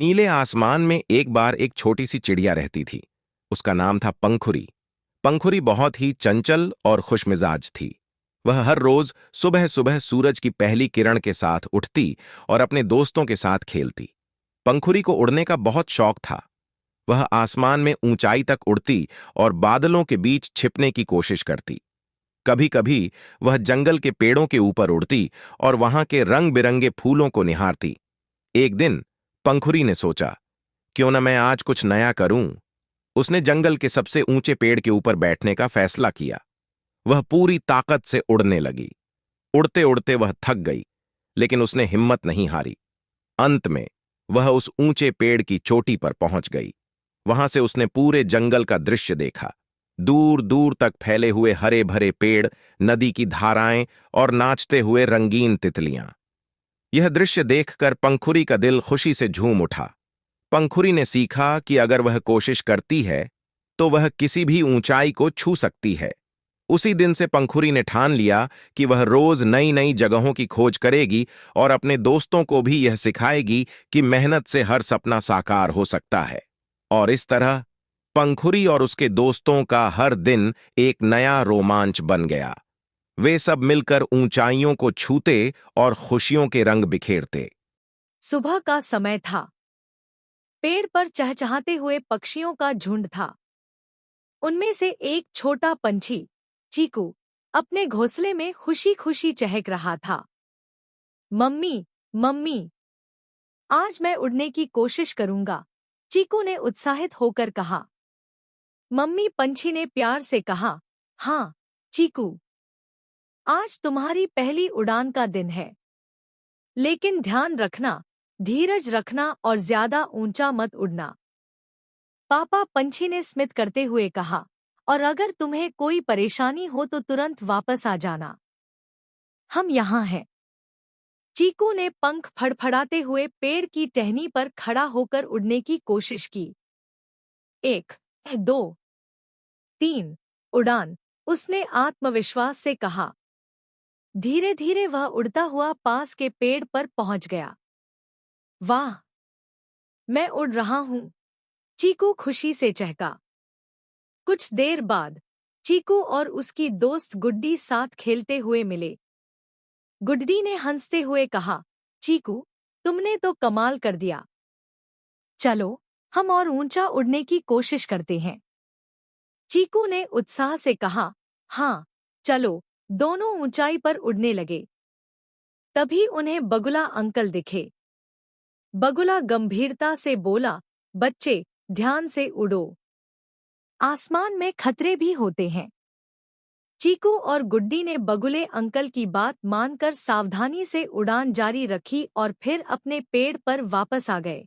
नीले आसमान में एक बार एक छोटी सी चिड़िया रहती थी। उसका नाम था पंखुरी। पंखुरी बहुत ही चंचल और खुशमिजाज थी। वह हर रोज सुबह सुबह सूरज की पहली किरण के साथ उठती और अपने दोस्तों के साथ खेलती। पंखुरी को उड़ने का बहुत शौक था। वह आसमान में ऊंचाई तक उड़ती और बादलों के बीच छिपने की कोशिश करती। कभी कभी वह जंगल के पेड़ों के ऊपर उड़ती और वहां के रंग बिरंगे फूलों को निहारती। एक दिन पंखुरी ने सोचा, क्यों न मैं आज कुछ नया करूं। उसने जंगल के सबसे ऊंचे पेड़ के ऊपर बैठने का फैसला किया। वह पूरी ताकत से उड़ने लगी। उड़ते उड़ते वह थक गई, लेकिन उसने हिम्मत नहीं हारी। अंत में वह उस ऊंचे पेड़ की चोटी पर पहुंच गई। वहां से उसने पूरे जंगल का दृश्य देखा। दूर दूर तक फैले हुए हरे भरे पेड़, नदी की धाराएं और नाचते हुए रंगीन तितलियां। यह दृश्य देखकर पंखुरी का दिल खुशी से झूम उठा। पंखुरी ने सीखा कि अगर वह कोशिश करती है तो वह किसी भी ऊंचाई को छू सकती है। उसी दिन से पंखुरी ने ठान लिया कि वह रोज नई नई जगहों की खोज करेगी और अपने दोस्तों को भी यह सिखाएगी कि मेहनत से हर सपना साकार हो सकता है। और इस तरह पंखुरी और उसके दोस्तों का हर दिन एक नया रोमांच बन गया। वे सब मिलकर ऊंचाइयों को छूते और खुशियों के रंग बिखेरते। सुबह का समय था। पेड़ पर चहचहाते हुए पक्षियों का झुंड था। उनमें से एक छोटा पंछी, चीकू, अपने घोंसले में खुशी खुशी चहक रहा था। मम्मी, मम्मी, आज मैं उड़ने की कोशिश करूंगा, चीकू ने उत्साहित होकर कहा। मम्मी पंछी ने प्यार से कहा, हाँ, चीकू, आज तुम्हारी पहली उड़ान का दिन है। लेकिन ध्यान रखना, धीरज रखना और ज्यादा ऊंचा मत उड़ना। पापा पंछी ने स्मित करते हुए कहा, और अगर तुम्हें कोई परेशानी हो तो तुरंत वापस आ जाना। हम यहाँ हैं। चीकू ने पंख फड़फड़ाते हुए पेड़ की टहनी पर खड़ा होकर उड़ने की कोशिश की। 1, 2, 3, उड़ान, उसने आत्मविश्वास से कहा। धीरे धीरे वह उड़ता हुआ पास के पेड़ पर पहुंच गया। वाह, मैं उड़ रहा हूँ, चीकू खुशी से चहका। कुछ देर बाद चीकू और उसकी दोस्त गुड्डी साथ खेलते हुए मिले। गुड्डी ने हंसते हुए कहा, चीकू, तुमने तो कमाल कर दिया। चलो, हम और ऊंचा उड़ने की कोशिश करते हैं। चीकू ने उत्साह से कहा, हाँ, चलो। दोनों ऊंचाई पर उड़ने लगे। तभी उन्हें बगुला अंकल दिखे। बगुला गंभीरता से बोला, बच्चे, ध्यान से उड़ो। आसमान में खतरे भी होते हैं। चीकू और गुड्डी ने बगुले अंकल की बात मानकर सावधानी से उड़ान जारी रखी और फिर अपने पेड़ पर वापस आ गए।